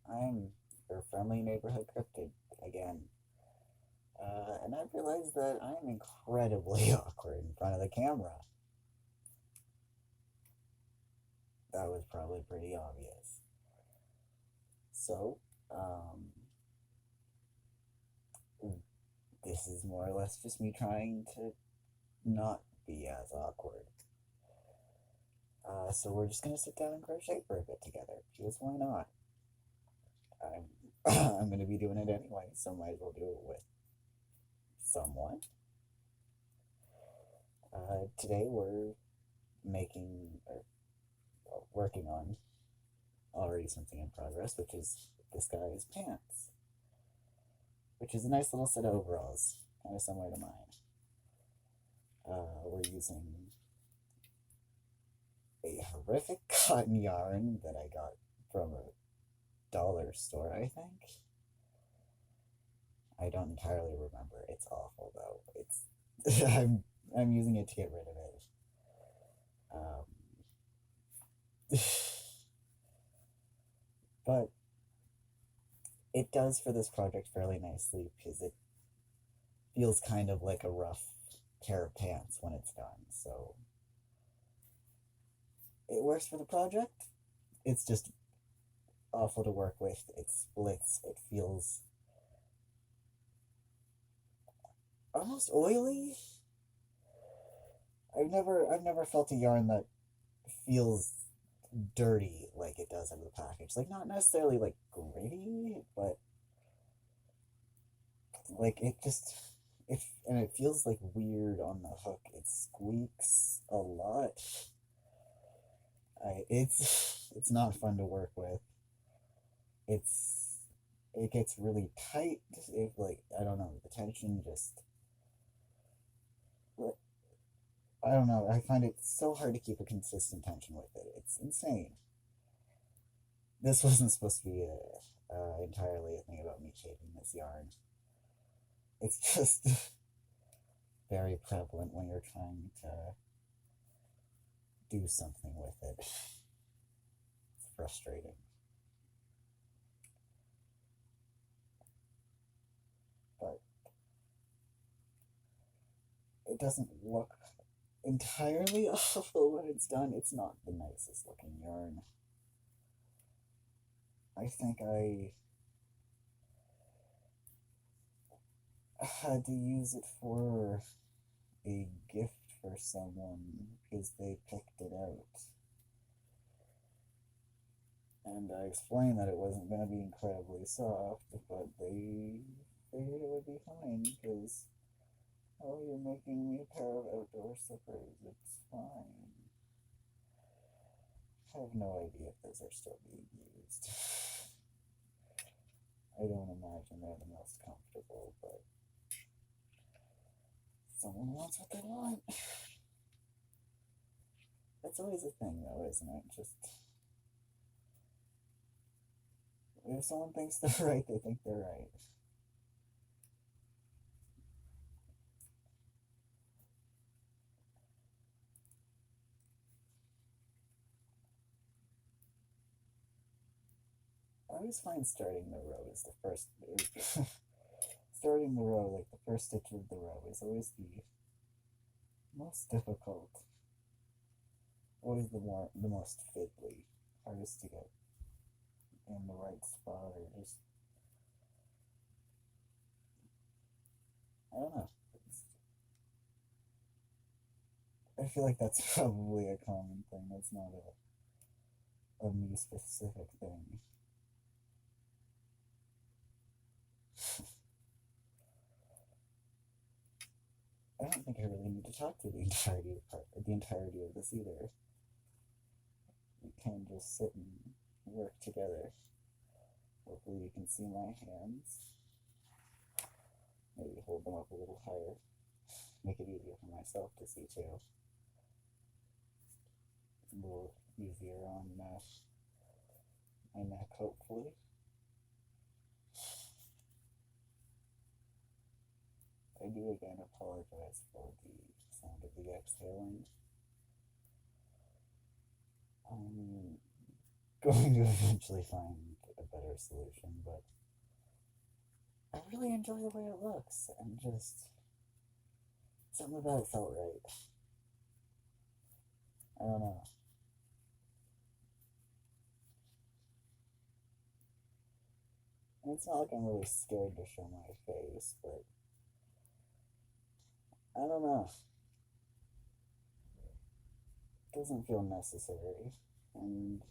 I'm your friendly neighborhood cryptid again. And I've realized that I'm incredibly awkward in front of the camera. That was probably pretty obvious. So, um, this is more or less just me trying to not be as awkward. So we're just gonna sit down and crochet for a bit together, because why not? I'm I'm gonna be doing it anyway, so might as well do it with someone. Today we're making or working on already something in progress, which is this guy's pants, which is a nice little set of overalls, kind of similar to mine. We're using a horrific cotton yarn that I got from a dollar store, I think. I don't entirely remember. It's awful though. It's I'm using it to get rid of it. But it does for this project fairly nicely because it feels kind of like a rough pair of pants when it's done. So it works for the project. It's just awful to work with. It splits. It feels almost oily. I've never felt a yarn that feels dirty like it does out of the package. Like not necessarily like gritty, but like it just it feels like weird on the hook. It squeaks a lot. It's not fun to work with. It gets really tight. If like I don't know, the tension just I don't know. I find it so hard to keep a consistent tension with it. It's insane. This wasn't supposed to be entirely a thing about me hating this yarn. It's just very prevalent when you're trying to do something with it. It's frustrating. But it doesn't look entirely awful when it's done. It's not the nicest looking yarn. I think I had to use it for a gift for someone because they picked it out. And I explained that it wasn't going to be incredibly soft, but they figured it would be fine because, oh, you're making me a pair of outdoor slippers. It's fine. I have no idea if those are still being used. I don't imagine they're the most comfortable, but someone wants what they want. That's always a thing, though, isn't it? Just if someone thinks they're right, they think they're right. I always find starting the row is the first. Starting the row, like the first stitch of the row, is always the most difficult. Always the most fiddly, hardest to get in the right spot, or just I don't know. I feel like that's probably a common thing. That's not a me specific thing. I don't think I really need to talk to the entirety of this either. We can just sit and work together. Hopefully you can see my hands. Maybe hold them up a little higher. Make it easier for myself to see too. A little easier on my neck, hopefully. I do again apologize for the sound of the exhaling. I'm going to eventually find a a better solution, but I really enjoy the way it looks, and just something about it felt right. I don't know. And it's not like I'm really scared to show my face, but I don't know. It doesn't feel necessary, and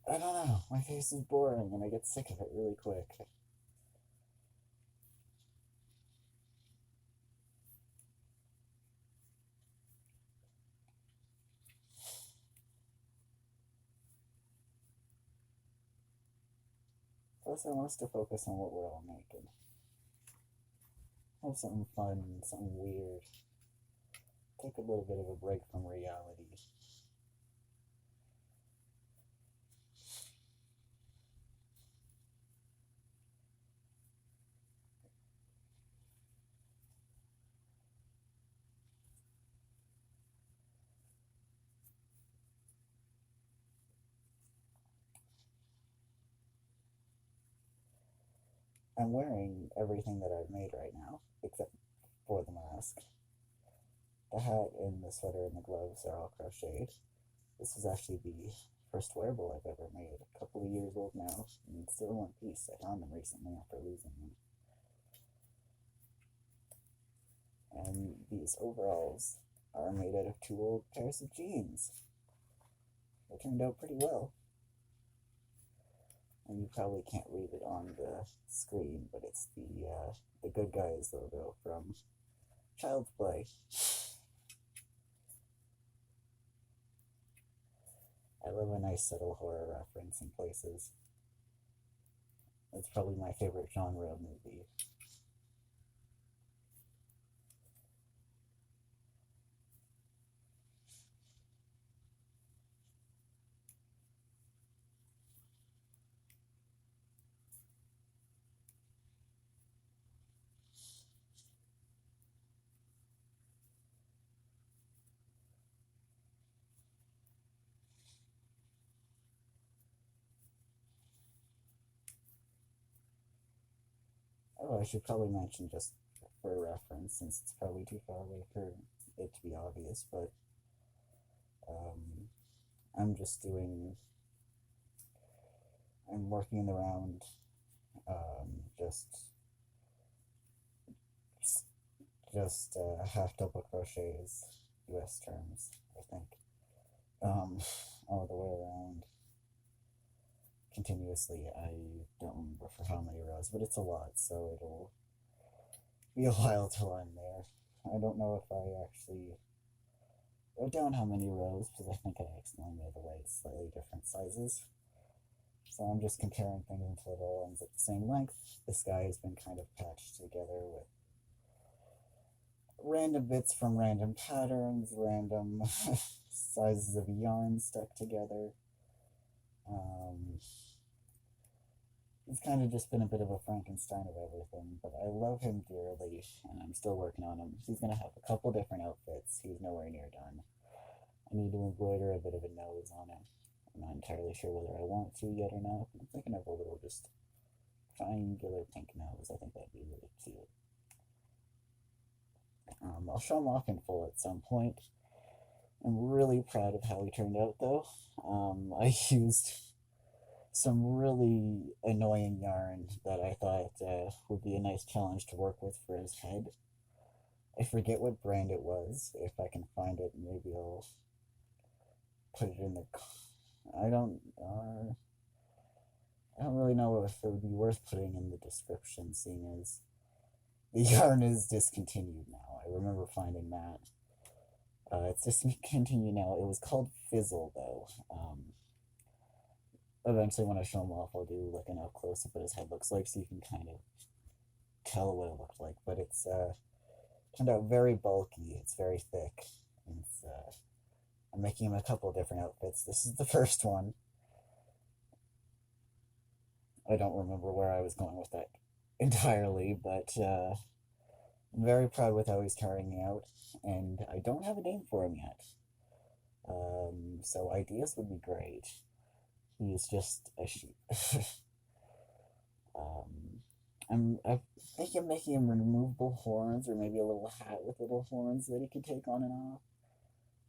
I don't know. My face is boring, and I get sick of it really quick. Plus, I want us to focus on what we're all making. Have something fun, something weird. Take a little bit of a break from reality. I'm wearing everything that I've made right now, except for the mask. The hat and the sweater and the gloves are all crocheted. This is actually the first wearable I've ever made. A couple of years old now, and still in one piece. I found them recently after losing them. And these overalls are made out of 2 old pairs of jeans. They turned out pretty well. And you probably can't read it on the screen, but it's the Good Guys logo from Child's Play. I love a nice subtle horror reference in places. It's probably my favorite genre of movie. Oh, I should probably mention, just for reference, since it's probably too far away for it to be obvious, but I'm just doing, I'm working around just half double crochets, US terms, I think, all the way around continuously. I don't remember for how many rows, but it's a lot, so it'll be a while till I'm there. I don't know if I actually wrote down how many rows, because I think I accidentally made the legs slightly different sizes. So I'm just comparing things until it all ends at the same length. This guy has been kind of patched together with random bits from random patterns, random sizes of yarn stuck together. It's kind of just been a bit of a Frankenstein of everything, but I love him dearly, and I'm still working on him. He's going to have a couple different outfits. He's nowhere near done. I need to embroider a bit of a nose on him. I'm not entirely sure whether I want to yet or not. I'm thinking of a little just triangular pink nose. I think that'd be really cute. I'll show him off in full at some point. I'm really proud of how he turned out, though. I used some really annoying yarn that I thought would be a nice challenge to work with for his head. I forget what brand it was. If I can find it, maybe I'll put it in the... I don't really know if it would be worth putting in the description, seeing as the yarn is discontinued now. I remember finding that. It's discontinued now. It was called Fizzle, though. Eventually, when I show him off, I'll do like an up close of what his head looks like, so you can kind of tell what it looked like. But it's turned out very bulky. It's very thick. And it's, I'm making him a couple of different outfits. This is the first one. I don't remember where I was going with that entirely, but I'm very proud with how he's turning out, and I don't have a name for him yet. So ideas would be great. He's just a sheep. I'm thinking of making him removable horns, or maybe a little hat with little horns that he could take on and off.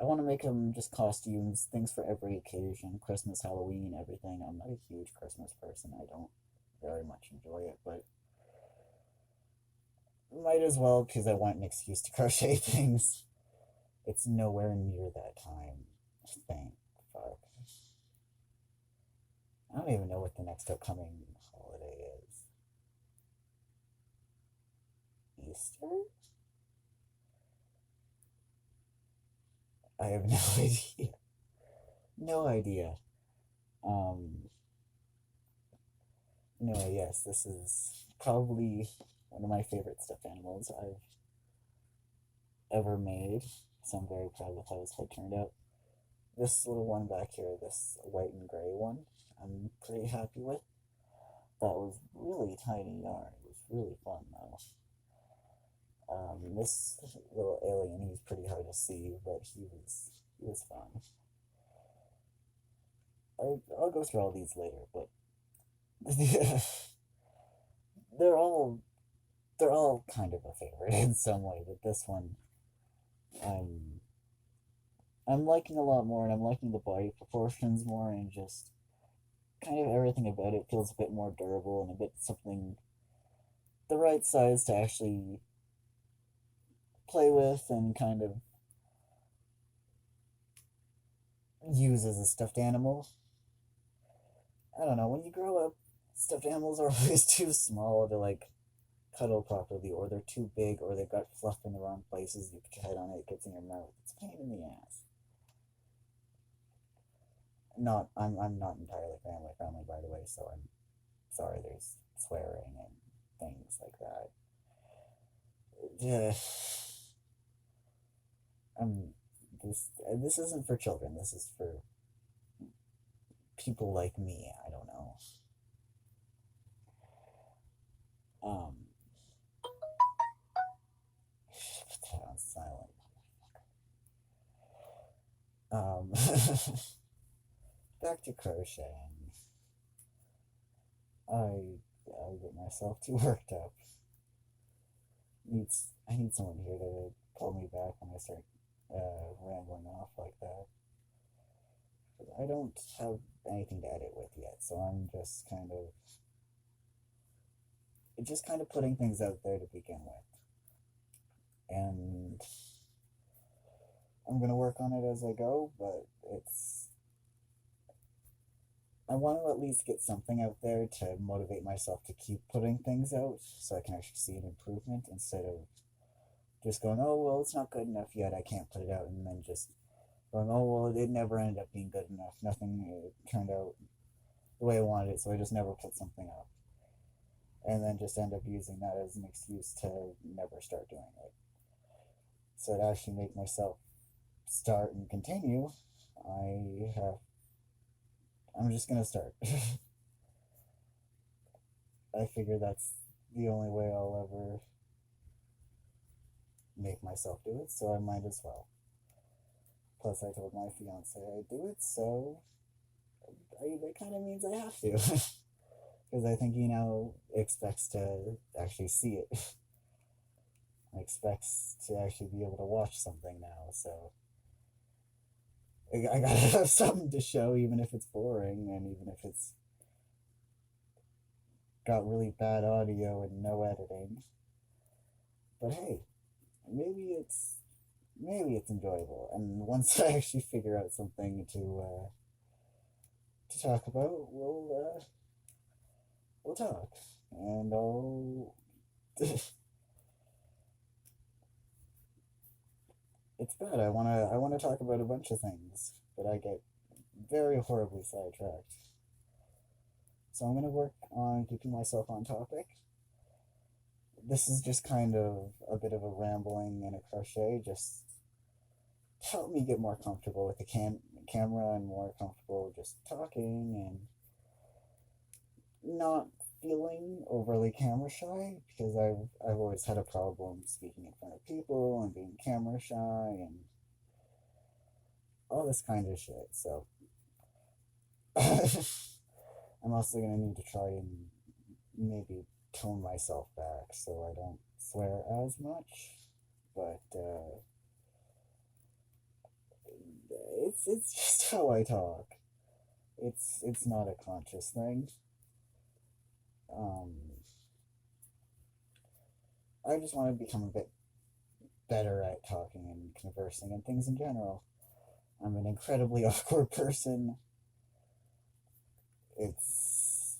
I want to make him just costumes, things for every occasion, Christmas, Halloween, everything. I'm not a huge Christmas person. I don't very much enjoy it, but might as well because I want an excuse to crochet things. It's nowhere near that time. Thank fuck. I don't even know what the next upcoming holiday is. Easter? I have no idea. No idea. No, yes, this is probably one of my favorite stuffed animals I've ever made. So I'm very proud with how this whole turned out. This little one back here, this white and gray one, I'm pretty happy with. That was really tiny yarn. It was really fun though. This little alien, he's pretty hard to see, but he was fun. I'll go through all these later, but they're all kind of a favorite in some way. But this one, I'm I'm liking a lot more, and I'm liking the body proportions more, and just kind of everything about it feels a bit more durable and a bit something the right size to actually play with and kind of use as a stuffed animal. I don't know, when you grow up, stuffed animals are always too small to like cuddle properly, or they're too big, or they've got fluff in the wrong places. You put your head on it, it gets in your mouth. It's a pain in the ass. I'm not entirely family friendly, by the way, so I'm sorry. There's swearing and things like that. Yeah, this isn't for children. This is for people like me. I don't know. Um, put that on silent. Back to crocheting. I get myself too worked up. I need someone here to pull me back when I start rambling off like that. I don't have anything to edit with yet, so I'm just kind of putting things out there to begin with, and I'm gonna work on it as I go. But I want to at least get something out there to motivate myself to keep putting things out, so I can actually see an improvement instead of just going, oh well, it's not good enough yet, I can't put it out, and then just going, oh well, it never ended up being good enough. Nothing turned out the way I wanted it, so I just never put something up, and then just end up using that as an excuse to never start doing it. So to actually make myself start and continue, I'm just gonna start. I figure that's the only way I'll ever make myself do it, so I might as well. Plus, I told my fiance I'd do it, so that kind of means I have to. Because I think he now expects to actually see it. Expects to actually be able to watch something now, so I gotta have something to show, even if it's boring, and even if it's got really bad audio and no editing. But hey, maybe it's enjoyable, and once I actually figure out something to talk about, we'll talk, and I'll. It's bad. I wanna talk about a bunch of things, but I get very horribly sidetracked. So I'm gonna work on keeping myself on topic. This is just kind of a bit of a rambling and a crochet, just to help me get more comfortable with the camera and more comfortable just talking and not feeling overly camera shy, because I've always had a problem speaking in front of people and being camera shy and all this kind of shit. So I'm also gonna need to try and maybe tone myself back so I don't swear as much. But it's just how I talk. It's not a conscious thing. Um, I just want to become a bit better at talking and conversing and things in general. I'm an incredibly awkward person. It's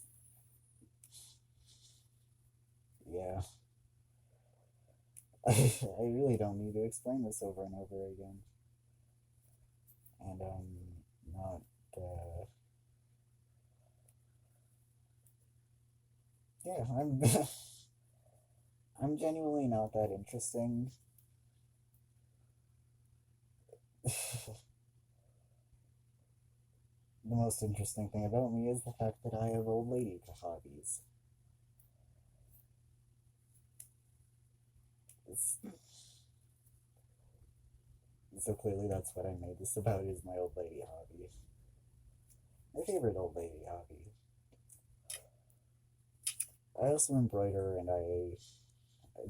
yeah. I really don't need to explain this over and over again. And I'm not. Yeah, I'm. I'm genuinely not that interesting. The most interesting thing about me is the fact that I have old lady hobbies. It's, so clearly that's what I made this about is my old lady hobby. My favorite old lady hobby. I also embroider and I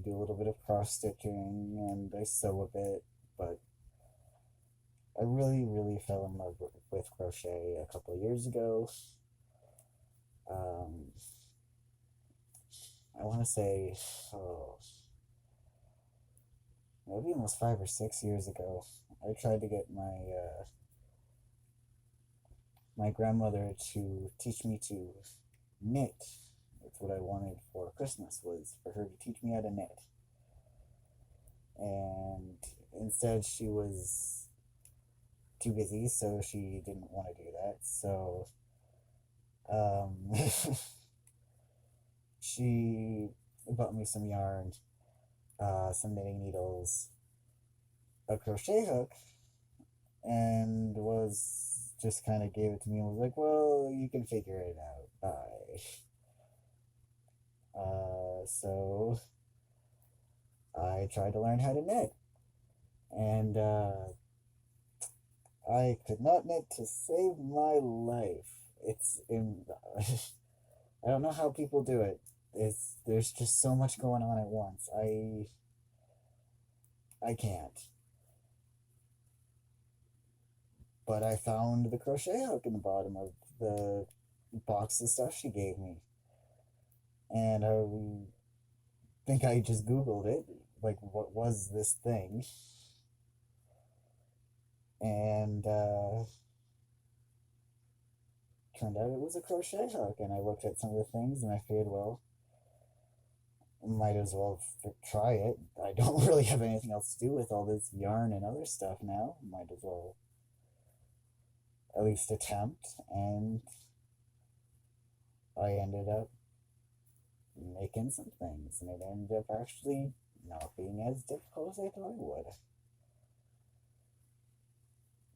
do a little bit of cross stitching and I sew a bit, but I really fell in love with crochet a couple of years ago. Um, I want to say, oh, maybe almost 5 or 6 years ago. I tried to get my grandmother to teach me to knit. That's what I wanted for Christmas, was for her to teach me how to knit. And instead she was too busy, so she didn't want to do that. So um, she bought me some yarn, some knitting needles, a crochet hook, and was just kind of gave it to me and was like, well, you can figure it out. Bye. So I tried to learn how to knit, and I could not knit to save my life. It's in. I don't know how people do it. There's just so much going on at once. I can't. But I found the crochet hook in the bottom of the box of stuff she gave me, and I think I just Googled it, like what was this thing, and turned out it was a crochet hook. And I looked at some of the things, and I figured, well, might as well try it. I don't really have anything else to do with all this yarn and other stuff now. Might as well at least attempt. And I ended up making some things, and it ended up actually not being as difficult as I thought it would.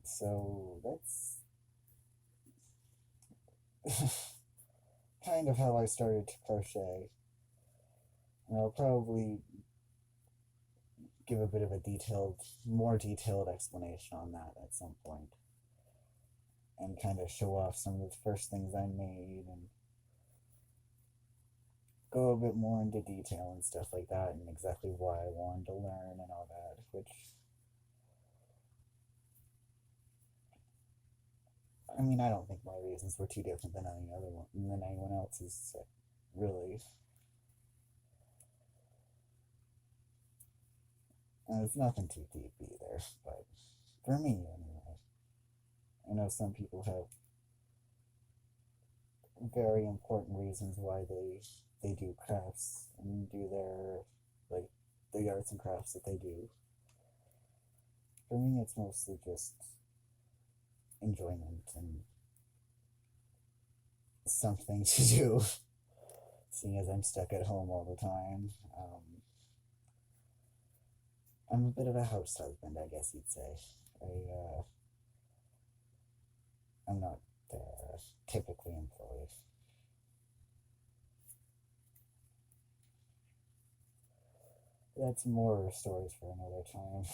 So that's kind of how I started to crochet. And I'll probably give a bit of a more detailed explanation on that at some point, and kind of show off some of the first things I made and go a bit more into detail and stuff like that, and exactly why I wanted to learn and all that, which, I mean, I don't think my reasons were too different than anyone else's, really. And it's nothing too deep either, but for me anyway. I know some people have very important reasons why they do crafts and do their, like, the arts and crafts that they do. For me, it's mostly just enjoyment and something to do, seeing as I'm stuck at home all the time. I'm a bit of a house husband, I guess you'd say. I'm not typically employed. That's more stories for another time.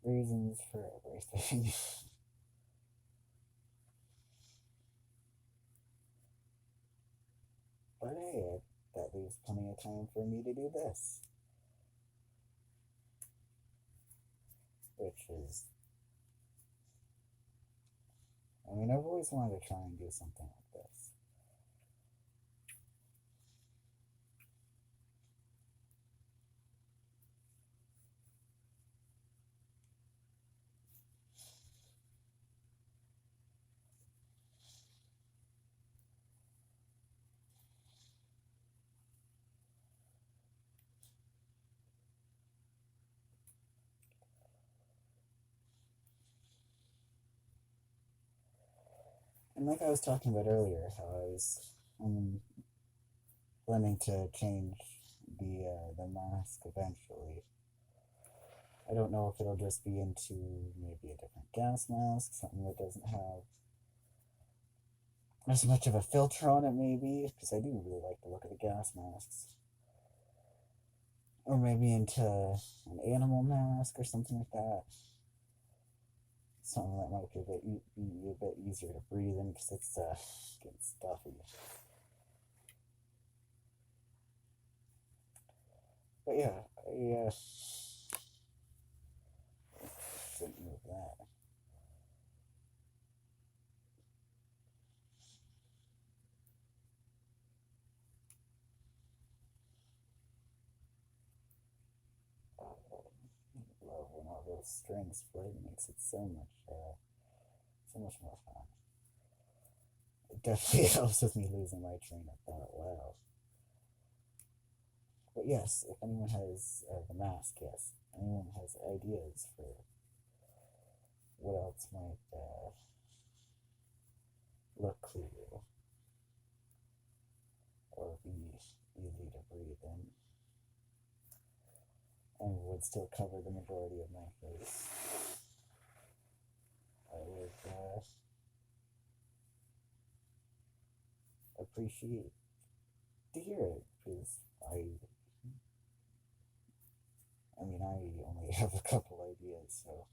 reasons for everything. But hey, that leaves plenty of time for me to do this. Which is, I mean, I've always wanted to try and do something like this. And like I was talking about earlier, how I was planning to change the mask eventually. I don't know if it'll just be into maybe a different gas mask, something that doesn't have as much of a filter on it, maybe, because I do really like the look of the gas masks. Or maybe into an animal mask or something like that. Something that might be a bit easier to breathe in because it's getting stuffy. But yeah, I shouldn't move that. Love when all those strings split. It makes it so much more fun. It definitely helps with me losing my train of thought. Wow. But yes, if anyone has the mask, yes, anyone has ideas for what else might look cool or be easy to breathe in and would still cover the majority of my face, I would appreciate to hear it because I mean, I only have a couple ideas, so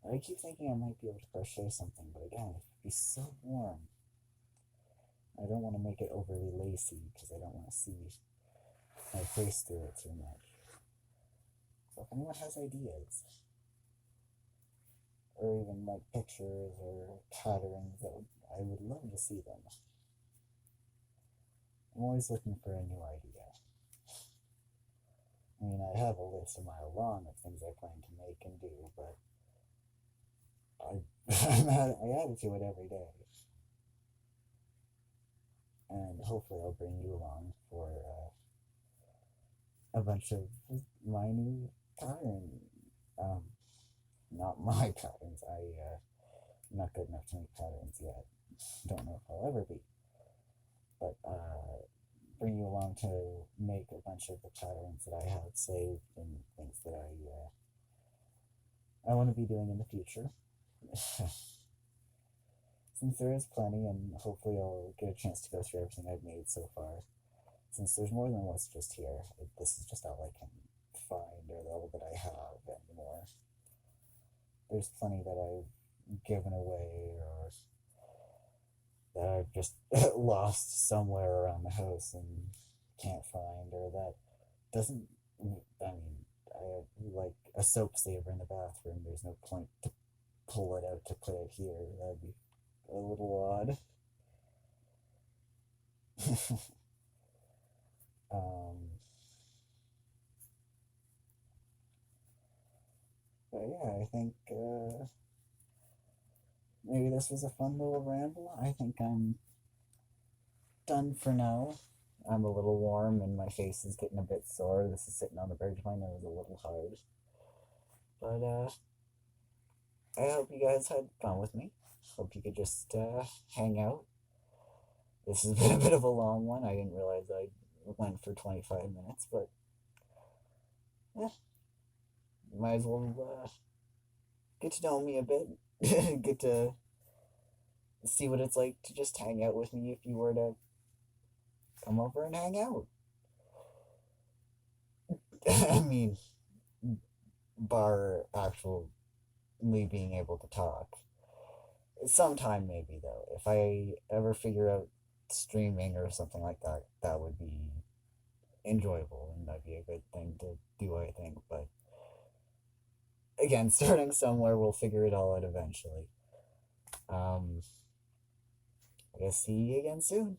I keep thinking I might be able to crochet something, but again, it would be so warm. I don't want to make it overly lacy because I don't want to see my face through it too much. So if anyone has ideas, or even like pictures or patterns, I would love to see them. I'm always looking for a new idea. I mean, I have a list a mile long of things I plan to make and do, but I add to it every day. And hopefully I'll bring you along for a bunch of my new pattern. Not my patterns. I'm not good enough to make patterns yet. Don't know if I'll ever be. But bring you along to make a bunch of the patterns that I have saved and things that I want to be doing in the future. Since there is plenty, and hopefully I'll get a chance to go through everything I've made so far. Since there's more than what's just here, this is just all I can find, or all that I have, and more. There's plenty that I've given away, or that I've just lost somewhere around the house and can't find, or that doesn't. I mean, I have like a soap saver in the bathroom. There's no point to pull it out to put it here. That'd be a little odd. But yeah, I think maybe this was a fun little ramble. I think I'm done for now. I'm a little warm and my face is getting a bit sore. This is sitting on the bridge of my nose a little hard. But I hope you guys had fun with me. Hope you could just hang out. This has been a bit of a long one. I didn't realize I went for 25 minutes, but might as well get to know me a bit. Get to see what it's like to just hang out with me if you were to come over and hang out. I mean, bar actually being able to talk. Sometime maybe though. If I ever figure out streaming or something like that, that would be enjoyable and that'd be a good thing to do, I think. But again, starting somewhere, we'll figure it all out eventually. I guess see you again soon.